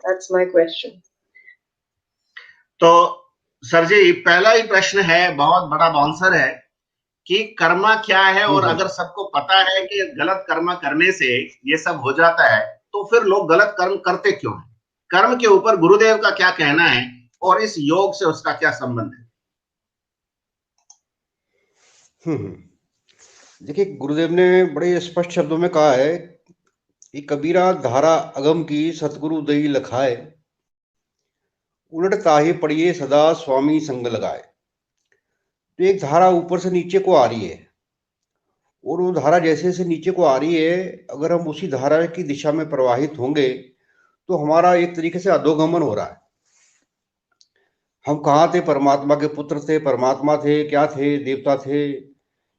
That's my question. तो sir जी, पहला ही प्रश्न है, बहुत बड़ा आंसर है कि कर्मा क्या है, और हम्म। अगर सबको पता है कि गलत कर्म करने से ये सब हो जाता है, तो फिर लोग गलत कर्म करते क्यों हैं? कर्म के ऊपर गुरुदेव का क्या कहना है, और इस योग से उसका क्या संबंध है? देखिए, गुरुदेव ने बड़े स्पष्ट शब्दों में कहा है कि कबीरा धारा अगम की सतगुरु दई लखाए, उलट ताहि पढ़िए सदा स्वामी संग लगाए। तो एक धारा ऊपर से नीचे को आ रही है, और वो धारा जैसे से नीचे को आ रही है, अगर हम उसी धारा की दिशा में प्रवाहित होंगे तो हमारा एक तरीके से अधोगमन हो रहा है। हम कहाँ थे? परमात्मा के पुत्र थे, परमात्मा थे, क्या थे? देवता थे,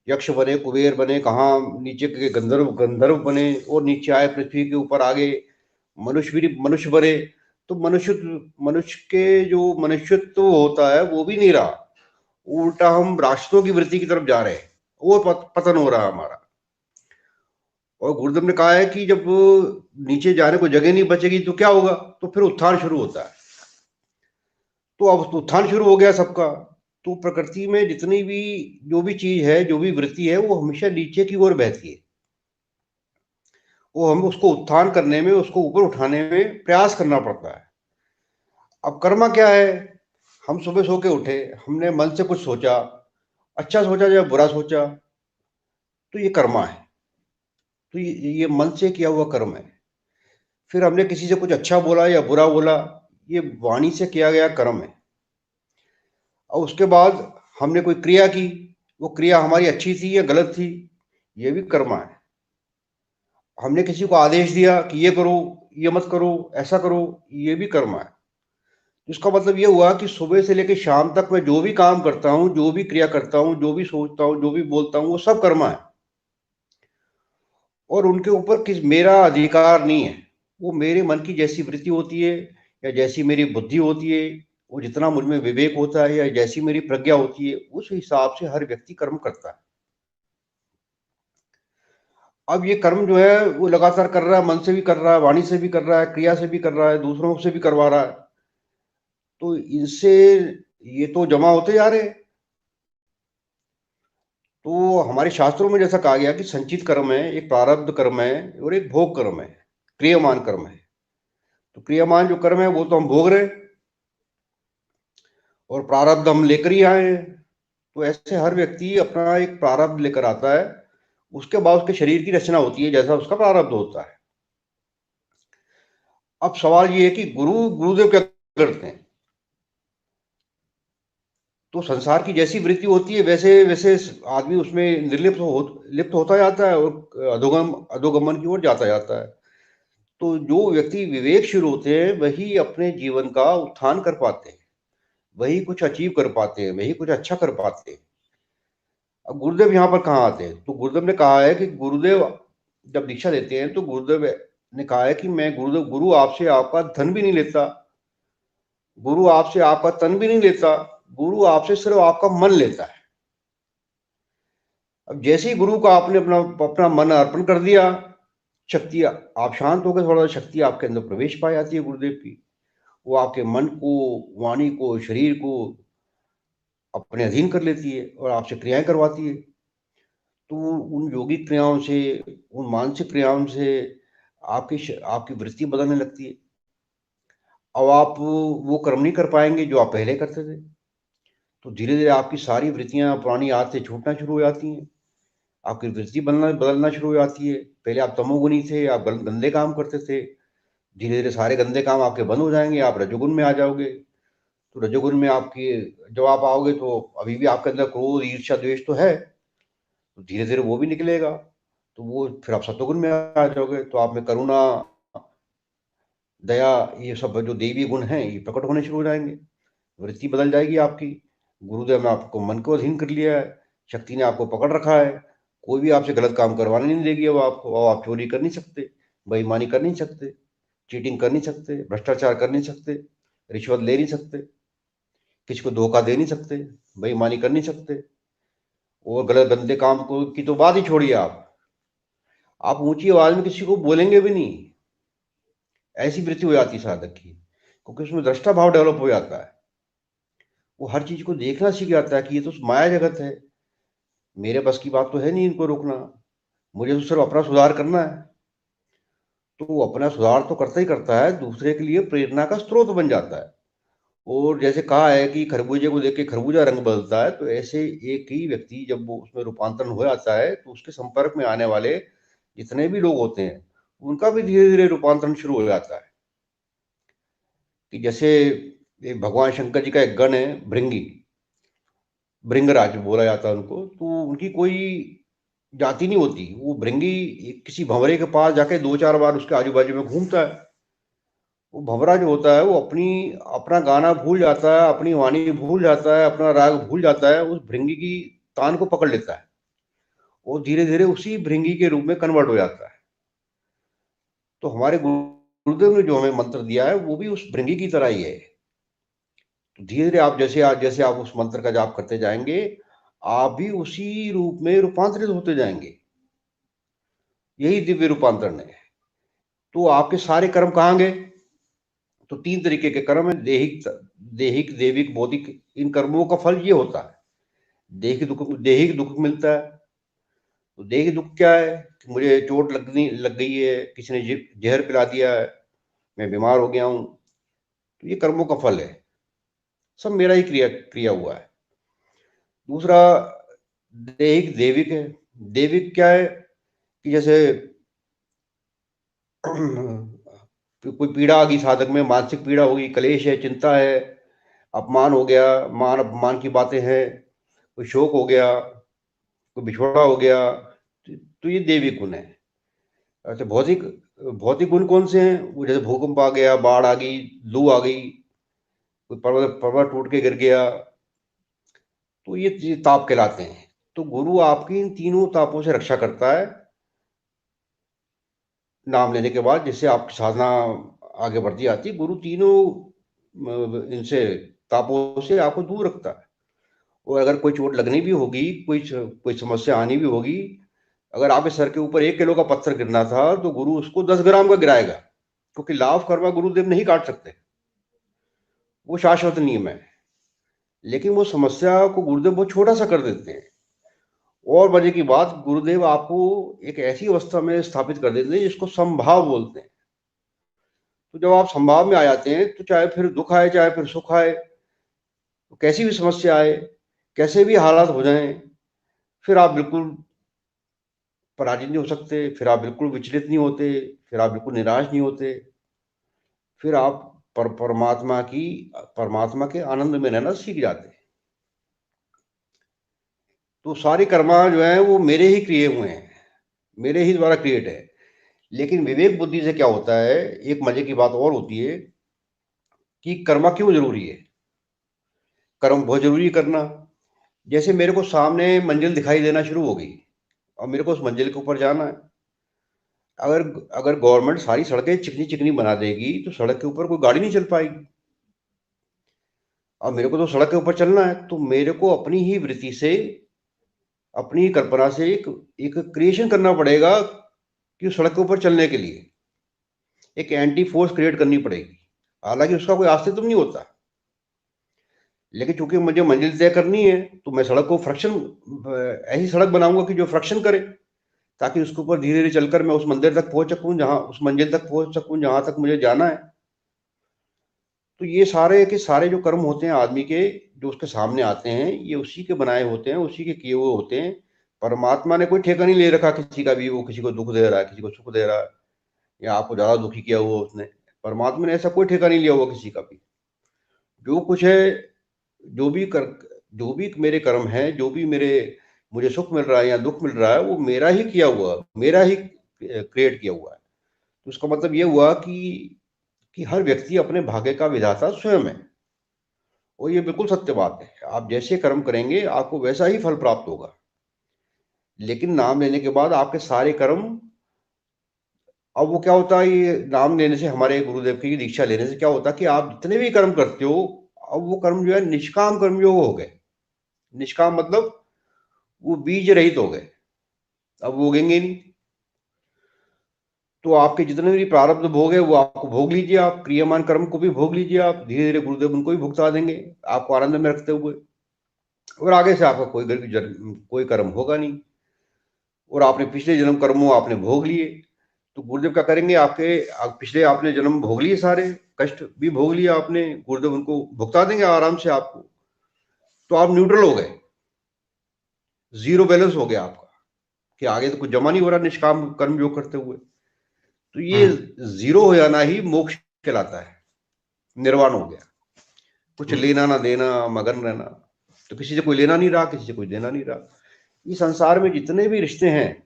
यक्ष बने, कुबेर बने, कहाँ नीचे के गंधर्व गंधर्व बने, और नीचे आए पृथ्वी के ऊपर आगे मनुष्य भी मनुष्य बने। तो मनुष्य मनुष्य के जो मनुष्यत्व होता है वो भी नहीं रहा, उल्टा हम राष्ट्रों की वृत्ति की तरफ जा रहे हैं, और पतन हो रहा है हमारा। और गुरुदेव ने कहा है कि जब नीचे जाने को जगह नहीं बचेगी तो क्या होगा? तो फिर उत्थान शुरू होता है। तो अब उत्थान शुरू हो गया सबका। तो प्रकृति में जितनी भी जो भी चीज है, जो भी वृत्ति है, वो हमेशा नीचे की ओर बहती है। वो हम उसको उत्थान करने में, उसको ऊपर उठाने में प्रयास करना पड़ता है। अब कर्मा क्या है? हम सुबह सो के उठे, हमने मन से कुछ सोचा, अच्छा सोचा या बुरा सोचा, तो ये कर्मा है। तो ये मन से किया हुआ कर्म है। फिर हमने किसी से कुछ अच्छा बोला या बुरा बोला, ये वाणी से किया गया कर्म है। और उसके बाद हमने कोई क्रिया की, वो क्रिया हमारी अच्छी थी या गलत थी, ये भी कर्मा है। हमने किसी को आदेश दिया कि ये करो, ये मत करो, ऐसा करो, ये भी कर्मा है। इसका मतलब ये हुआ कि सुबह से लेकर शाम तक मैं जो भी काम करता हूँ, जो भी क्रिया करता हूँ, जो भी सोचता हूँ, जो भी बोलता हूँ, वो सब कर्मा है। और उनके ऊपर किस मेरा अधिकार नहीं है। वो मेरे मन की जैसी वृत्ति होती है, या जैसी मेरी बुद्धि होती है, वो जितना मुझ में विवेक होता है, या जैसी मेरी प्रज्ञा होती है, उस हिसाब से हर व्यक्ति कर्म करता है। अब ये कर्म जो है वो लगातार कर रहा है, मन से भी कर रहा है, वाणी से भी कर रहा है, क्रिया से भी कर रहा है, दूसरों से भी करवा रहा है। तो इनसे ये तो जमा होते जा रहे हैं। तो हमारे शास्त्रों में जैसा कहा गया कि संचित कर्म है, एक प्रारब्ध कर्म है, और एक भोग कर्म है, क्रियमान कर्म है। तो क्रियमान जो कर्म है वो तो हम भोग रहे हैं, और प्रारब्ध हम लेकर ही आए हैं। तो ऐसे हर व्यक्ति अपना एक प्रारब्ध लेकर आता है, उसके बाद उसके शरीर की रचना होती है जैसा उसका प्रारब्ध होता है। अब सवाल ये है कि गुरुदेव क्या करते हैं? तो संसार की जैसी वृत्ति होती है वैसे वैसे आदमी उसमें लिप्त होता जाता है, और अधोगमन की ओर जाता जाता है। तो जो व्यक्ति विवेकशील होते हैं वही अपने जीवन का उत्थान कर पाते हैं, वही कुछ अचीव कर पाते हैं, वही कुछ अच्छा कर पाते हैं। अब गुरुदेव यहाँ पर कहाँ आते हैं? तो गुरुदेव ने कहा है कि गुरुदेव जब दीक्षा देते हैं तो गुरुदेव ने कहा है कि मैं गुरु आपसे आपका धन भी नहीं लेता, गुरु आपसे आपका तन भी नहीं लेता, गुरु आपसे सिर्फ आपका मन लेता है। अब जैसे ही गुरु का आपने अपना अपना मन अर्पण कर दिया, शक्ति आप शांत हो गए, थोड़ा शक्ति आपके अंदर प्रवेश पा जाती है गुरुदेव की। वो आपके मन को, वाणी को, शरीर को अपने अधीन कर लेती है, और आपसे क्रियाएं करवाती है। तो उन योगिक क्रियाओं से, उन मानसिक क्रियाओं से आपकी वृत्ति बदलने लगती है। अब आप वो कर्म नहीं कर पाएंगे जो आप पहले करते थे। तो धीरे धीरे आपकी सारी वृत्तियां पुरानी आदतें छूटना शुरू हो जाती हैं, आपकी वृत्ति बदलना शुरू हो जाती है। पहले आप तमोगुनी थे, आप गंदे काम करते थे, धीरे धीरे सारे गंदे काम आपके बंद हो जाएंगे, आप रजोगुण में आ जाओगे। तो रजोगुण में आपकी जब आप आओगे तो अभी भी आपके अंदर क्रोध, ईर्ष्या, द्वेष तो है, तो धीरे धीरे वो भी निकलेगा। तो वो फिर आप सत्वगुण में आ जाओगे, तो आप में करुणा, दया, ये सब जो देवी गुण हैं ये प्रकट होने शुरू हो जाएंगे, वृत्ति बदल जाएगी आपकी। गुरुदेव ने आपको मन को अधीन कर लिया है, शक्ति ने आपको पकड़ रखा है। कोई भी आपसे गलत काम करवाने नहीं देगी अब आपको। अब आप चोरी कर नहीं सकते, बेईमानी कर नहीं सकते, चीटिंग कर नहीं सकते, भ्रष्टाचार कर नहीं सकते, रिश्वत ले नहीं सकते, किसी को धोखा दे नहीं सकते, बेईमानी कर नहीं सकते, और गलत गंदे काम को की तो बात ही छोड़िए। आप ऊंची आवाज में किसी को बोलेंगे भी नहीं, ऐसी वृत्ति हो जाती है साधक की, क्योंकि उसमें दृष्टा भाव डेवलप हो जाता है। वो हर चीज को देखना सीख जाता है कि ये तो माया जगत है, मेरे बस की बात तो है नहीं इनको रोकना, मुझे तो सिर्फ अपना सुधार करना है। तो वो अपना सुधार तो करता ही करता है, दूसरे के लिए प्रेरणा का स्रोत बन जाता है। और जैसे कहा है कि खरबूजे को देख के खरबूजा रंग बदलता है, तो ऐसे एक ही व्यक्ति जब वो उसमें रूपांतरण हो जाता है तो उसके संपर्क में आने वाले जितने भी लोग होते हैं उनका भी धीरे धीरे रूपांतरण शुरू हो जाता है। कि जैसे भगवान शंकर जी का एक गण है भृंगी, भृंगराज बोला जाता है उनको, तो उनकी कोई जाति नहीं होती। वो भृंगी किसी भंवरे के पास जाके 2-4 बार उसके आजू बाजू में घूमता है। वो भंवरा जो होता है वो अपना गाना भूल जाता है, अपनी वाणी भूल जाता है, अपना राग भूल जाता है, उस भृंगी की तान को पकड़ लेता है और धीरे धीरे उसी भृंगी के रूप में कन्वर्ट हो जाता है। तो हमारे गुरुदेव ने जो हमें मंत्र दिया है वो भी उस भृंगी की तरह ही है। तो धीरे धीरे आप उस मंत्र का जाप करते जाएंगे, आप भी उसी रूप में रूपांतरित होते जाएंगे। यही दिव्य रूपांतरण है। तो आपके सारे कर्म कहाँ गए? तो 3 तरीके के कर्म है, देहिक देहिक देविक बौद्धिक। इन कर्मों का फल ये होता है, देहिक दुख मिलता है। तो देहिक दुख क्या है कि मुझे चोट लग गई है, किसी ने जहर पिला दिया है, मैं बीमार हो गया हूं, तो ये कर्मों का फल है, सब मेरा ही क्रिया क्रिया हुआ है। दूसरा देहिक देविक है। देविक क्या है कि जैसे कोई पीड़ा आ गई साधक में, मानसिक पीड़ा होगी, कलेश है, चिंता है, अपमान हो गया, मान अपमान की बातें हैं, कोई शोक हो गया, कोई बिछोड़ा हो गया, तो ये देवी गुण है। अच्छा, भौतिक भौतिक गुण कौन से हैं? वो जैसे भूकंप आ गया, बाढ़ आ गई, लू आ गई, कोई पर्वत पर्वत टूट के गिर गया, तो ये ताप कहलाते हैं। तो गुरु आपकी इन तीनों तापों से रक्षा करता है नाम लेने के बाद, जिससे आपकी साधना आगे बढ़ती आती है। गुरु तीनों इनसे तापों से आपको दूर रखता है। और अगर कोई चोट लगनी भी होगी, कोई समस्या आनी भी होगी, अगर आपके सर के ऊपर 1 किलो का पत्थर गिरना था तो गुरु उसको 10 ग्राम का गिराएगा, क्योंकि लाभ कर्मा गुरुदेव नहीं काट सकते, वो शाश्वत नियम है। लेकिन वो समस्या को गुरुदेव बहुत छोटा सा कर देते हैं। और मजे की बात, गुरुदेव आपको एक ऐसी अवस्था में स्थापित कर देते हैं जिसको संभाव बोलते हैं। तो जब आप संभाव में आ जाते हैं तो चाहे फिर दुख आए, चाहे फिर सुख आए, तो कैसी भी समस्या आए, कैसे भी हालात हो जाएं, फिर आप बिल्कुल पराजित नहीं हो सकते, फिर आप बिल्कुल विचलित नहीं होते, फिर आप बिल्कुल निराश नहीं होते, फिर आप परमात्मा के आनंद में रहना सीख जाते हैं। तो सारे कर्मा जो है वो मेरे ही किए हुए हैं, मेरे ही द्वारा क्रिएट है। लेकिन विवेक बुद्धि से क्या होता है, एक मजे की बात और होती है कि कर्मा क्यों जरूरी है। कर्म बहुत जरूरी है करना। जैसे मेरे को सामने मंजिल दिखाई देना शुरू हो गई और मेरे को उस मंजिल के ऊपर जाना है। अगर अगर गवर्नमेंट सारी सड़कें चिकनी चिकनी बना देगी तो सड़क के ऊपर कोई गाड़ी नहीं चल पाएगी। अब मेरे को तो सड़क के ऊपर चलना है, तो मेरे को अपनी ही वृत्ति से, अपनी कल्पना से एक क्रिएशन करना पड़ेगा कि उस सड़क के ऊपर चलने के लिए एक एंटी फोर्स क्रिएट करनी पड़ेगी। हालांकि उसका कोई अस्तित्व नहीं होता, लेकिन चूंकि मुझे मंजिल तय करनी है तो मैं सड़क को फ्रक्शन, ऐसी सड़क बनाऊंगा कि जो फ्रक्शन करे, ताकि उसके ऊपर धीरे धीरे चलकर मैं उस मंदिर तक पहुंच सकूं, जहां उस मंजिल तक पहुंच सकूं जहां तक मुझे जाना है। तो ये सारे के सारे जो कर्म होते हैं आदमी के, जो उसके सामने आते हैं, ये उसी के बनाए होते हैं, उसी के किए हुए होते हैं। परमात्मा ने कोई ठेका नहीं ले रखा किसी का भी, वो किसी को दुख दे रहा है, किसी को सुख दे रहा है, या आपको ज्यादा दुखी किया हुआ उसने। परमात्मा ने ऐसा कोई ठेका नहीं लिया हुआ किसी का भी। जो कुछ है, जो भी कर जो भी मेरे कर्म है, जो भी मेरे मुझे सुख मिल रहा है या दुख मिल रहा है, वो मेरा ही किया हुआ, मेरा ही क्रिएट किया हुआ है। तो उसका मतलब ये हुआ कि हर व्यक्ति अपने भाग्य का विधाता स्वयं है। और ये बिल्कुल सत्य बात है, आप जैसे कर्म करेंगे आपको वैसा ही फल प्राप्त होगा। लेकिन नाम लेने के बाद आपके सारे कर्म, अब वो क्या होता है, ये नाम लेने से, हमारे गुरुदेव की दीक्षा लेने से क्या होता है कि आप जितने भी कर्म करते हो, अब वो कर्म जो है निष्काम कर्मयोग हो गए। निष्काम मतलब वो बीज रहित हो गए, अब वो उगेंगे नहीं। तो आपके जितने भी प्रारब्ध भोग है वो आपको भोग लीजिए, आप क्रियमान कर्म को भी भोग लीजिए, आप धीरे धीरे गुरुदेव उनको भी भुगता देंगे आपको आनंद में रखते हुए, और आगे से आपका कोई कर्म होगा नहीं, और आपने पिछले जन्म कर्मों आपने भोग लिए, तो गुरुदेव क्या करेंगे, पिछले आपने जन्म भोग लिए, सारे कष्ट भी भोग लिया आपने, गुरुदेव उनको भुगता देंगे आराम से आपको, तो आप न्यूट्रल हो गए, जीरो बैलेंस हो गया आपका, कि आगे तो कुछ जमा नहीं हो रहा निष्काम कर्म योग करते हुए। तो ये जीरो हो जाना ही मोक्ष कहलाता है, निर्वाण हो गया, कुछ लेना ना देना, मगन रहना, तो किसी से कोई लेना नहीं रहा, किसी से कोई देना नहीं रहा। इस संसार में जितने भी रिश्ते हैं,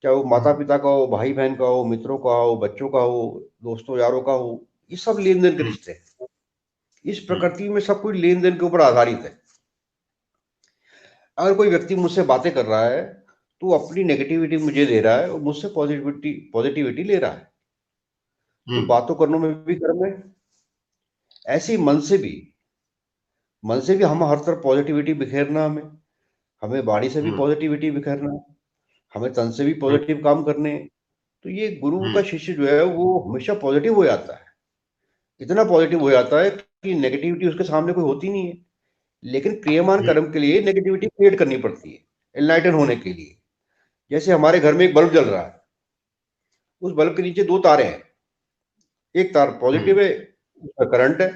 चाहे वो माता पिता का हो, भाई बहन का हो, मित्रों का हो, बच्चों का हो, दोस्तों यारों का हो, ये सब लेन देन के रिश्ते हैं। इस प्रकृति में सब कुछ लेन देन के ऊपर आधारित है। अगर कोई व्यक्ति मुझसे बातें कर रहा है तो अपनी नेगेटिविटी मुझे दे रहा है और मुझसे पॉजिटिविटी ले रहा है, तो बातों करने में भी कर्म है। ऐसे ही मन से भी हम हर तरफ पॉजिटिविटी बिखेरना, हमें वाणी से भी पॉजिटिविटी बिखेरना, हमें तन से भी पॉजिटिव काम करने। तो ये गुरु का शिष्य जो है वो हमेशा पॉजिटिव हो जाता है, इतना पॉजिटिव हो जाता है कि नेगेटिविटी उसके सामने कोई होती नहीं है। लेकिन क्रियमान कर्म के लिए नेगेटिविटी क्रिएट करनी पड़ती है एनलाइटन होने के लिए। जैसे हमारे घर में एक बल्ब जल रहा है, उस बल्ब के नीचे दो तारे हैं, एक तार पॉजिटिव है, उसका करंट है,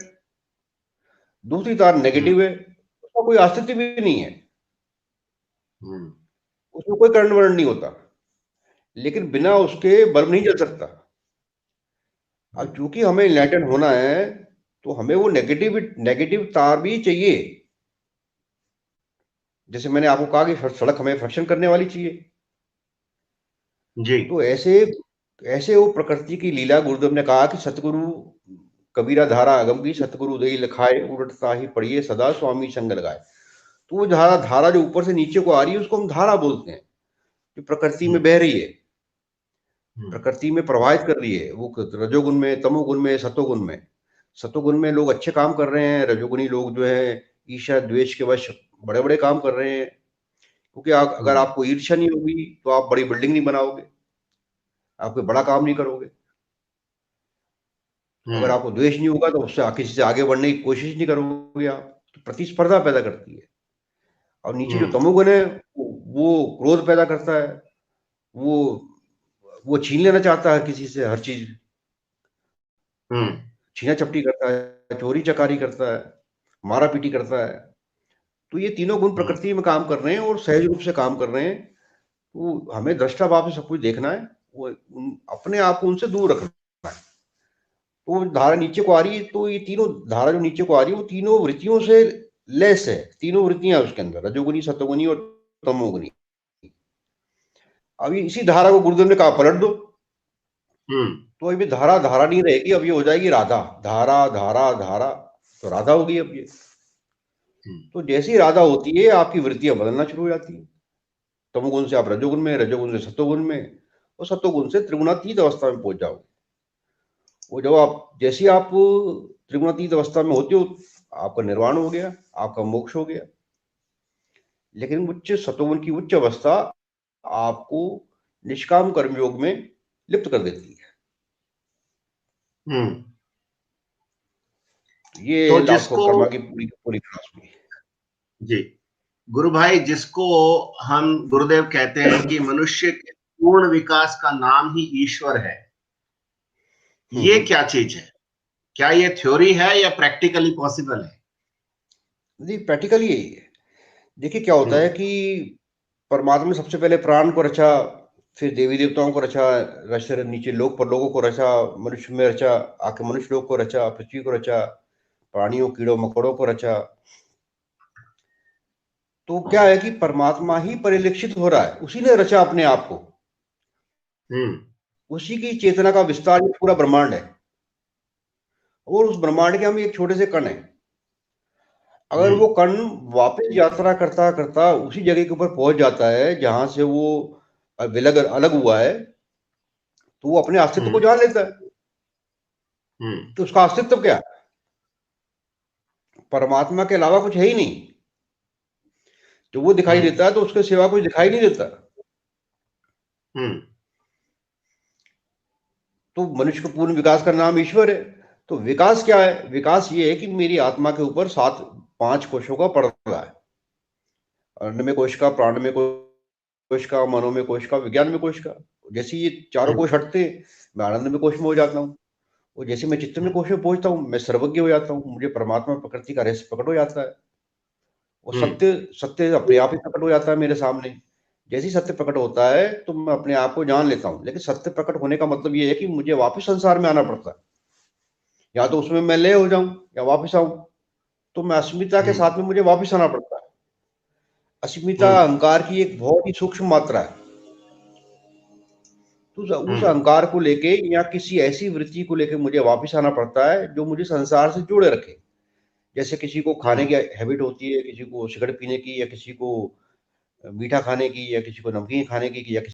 दूसरी तार नेगेटिव है, उसका कोई अस्तित्व भी नहीं है, उसमें कोई करंट वर्ण नहीं होता, लेकिन बिना उसके बल्ब नहीं जल सकता। अब चूंकि हमें एनलाइटन होना है तो हमें वो नेगेटिव तार भी चाहिए। जैसे मैंने आपको कहा कि सड़क हमें फंक्शन करने वाली चाहिए जी। तो ऐसे वो प्रकृति की लीला, गुरुदेव ने कहा कि सतगुरु कबीरा धारा अगम की, सतगुरु दई लखाए, उड़ता ही पढ़िए सदा स्वामी संग लगाए। तो वो धारा जो ऊपर से नीचे को आ रही है उसको हम धारा बोलते हैं, जो प्रकृति में बह रही है, प्रकृति में प्रवाहित कर रही है, वो रजोगुण में, तमोगुण में, सतोगुण में। सतोगुण में लोग अच्छे काम कर रहे हैं, रजोगुणी लोग जो है ईर्ष्या द्वेष के वश बड़े बड़े काम कर रहे हैं, क्योंकि अगर आपको ईर्ष्या नहीं होगी तो आप बड़ी बिल्डिंग नहीं बनाओगे, आप कोई बड़ा काम नहीं करोगे। अगर आपको द्वेष नहीं होगा तो उससे किसी से आगे बढ़ने की कोशिश नहीं करोगे आप, तो प्रतिस्पर्धा पैदा करती है। और नीचे जो तमोगुण है वो क्रोध पैदा करता है, वो छीन लेना चाहता है किसी से हर चीज, छीना चपटी करता है, चोरी चकारी करता है, मारा पीटी करता है। तो ये तीनों गुण प्रकृति में काम कर रहे हैं और सहज रूप से काम कर रहे हैं। तो हमें दृष्टा भाव से सब कुछ देखना है, वो अपने आप को उनसे दूर रखना है। तो धारा नीचे को आ रही है, तो ये तीनों धारा जो नीचे को आ रही है वो तीनों वृत्तियों से लेस है, तीनों वृत्तियां उसके अंदर, रजोगुनी, सतोगुनी और तमोगुनी। अभी इसी धारा को गुरुदेव ने कहा पलट दो, तो अभी धारा धारा नहीं रहेगी, अब ये हो जाएगी राधा, धारा धारा धारा, तो राधा होगी अब ये। तो जैसी राधा होती है आपकी वृत्तियां बदलना शुरू हो जाती है, तमोगुण से आप रजोगुण में, रजोगुण से सतोगुण में, और सतोगुण से त्रिगुणातीत अवस्था में पहुंच जाओगे। वो जब जैसे आप त्रिगुणातीत अवस्था में होते हो आपका निर्वाण हो गया, आपका मोक्ष हो गया। लेकिन उच्च सतोगुण की उच्च अवस्था आपको निष्काम कर्मयोग में लिप्त कर देती है। ये तो जिसको कर्मा की पूरी फिलॉसफी जी। गुरु भाई, जिसको हम गुरुदेव कहते हैं कि मनुष्य के पूर्ण विकास का नाम ही ईश्वर है, ये क्या चीज है? क्या ये थ्योरी है या प्रैक्टिकली पॉसिबल है? जी, प्रैक्टिकली यही है। देखिए क्या होता है कि परमात्मा ने सबसे पहले प्राण को रचा, फिर देवी देवताओं को रचा, रच नीचे लोक पर लोगों को रचा, मनुष्य में रचा, आके मनुष्य लोग को रचा, पृथ्वी को रचा, प्राणियों कीड़ों मकोड़ों को रचा। तो क्या है कि परमात्मा ही परिलक्षित हो रहा है, उसी ने रचा अपने आप को, उसी की चेतना का विस्तार ये पूरा ब्रह्मांड है, और उस ब्रह्मांड के हम एक छोटे से कण है। अगर वो कण वापस यात्रा करता करता उसी जगह के ऊपर पहुंच जाता है जहां से वो अलग हुआ है, तो वो अपने अस्तित्व को जान लेता है। तो उसका अस्तित्व क्या है? परमात्मा के अलावा कुछ है ही नहीं। जो वो दिखाई देता है तो उसके सिवा कुछ दिखाई नहीं देता। तो मनुष्य को पूर्ण विकास का नाम ईश्वर है। तो विकास क्या है? विकास ये है कि मेरी आत्मा के ऊपर 5 कोशों का पर्दा है। अन्नमय कोश का, प्राणमय कोश का, मनोमय कोश का, विज्ञानमय कोश का। जैसे ये चारों कोश हटते हैं, मैं आनंदमय कोश में हो जाता हूँ। और जैसे मैं चित्तमय कोश में पहुंचता हूँ, मैं सर्वज्ञ हो जाता हूँ, मुझे परमात्मा प्रकृति का रहस्य प्रकट हो जाता है। और सत्य सत्य अपने आप ही प्रकट हो जाता है मेरे सामने। जैसे ही सत्य प्रकट होता है तो मैं अपने आप को जान लेता हूँ। लेकिन सत्य प्रकट होने का मतलब ये है कि मुझे वापस संसार में आना पड़ता है, या तो उसमें मैं लय हो जाऊं या वापस आऊं। तो मैं अस्मिता के साथ में मुझे वापस आना पड़ता है। अस्मिता अहंकार की एक बहुत ही सूक्ष्म मात्रा है। तो उस अहंकार को लेके या किसी ऐसी वृत्ति को लेके मुझे वापस आना पड़ता है जो मुझे संसार से जोड़े रखे। जैसे किसी को खाने की हैबिट होती है, किसी को सिगरेट पीने की, या किसी को मीठा खाने की, या किसी को नमकीन खाने की, या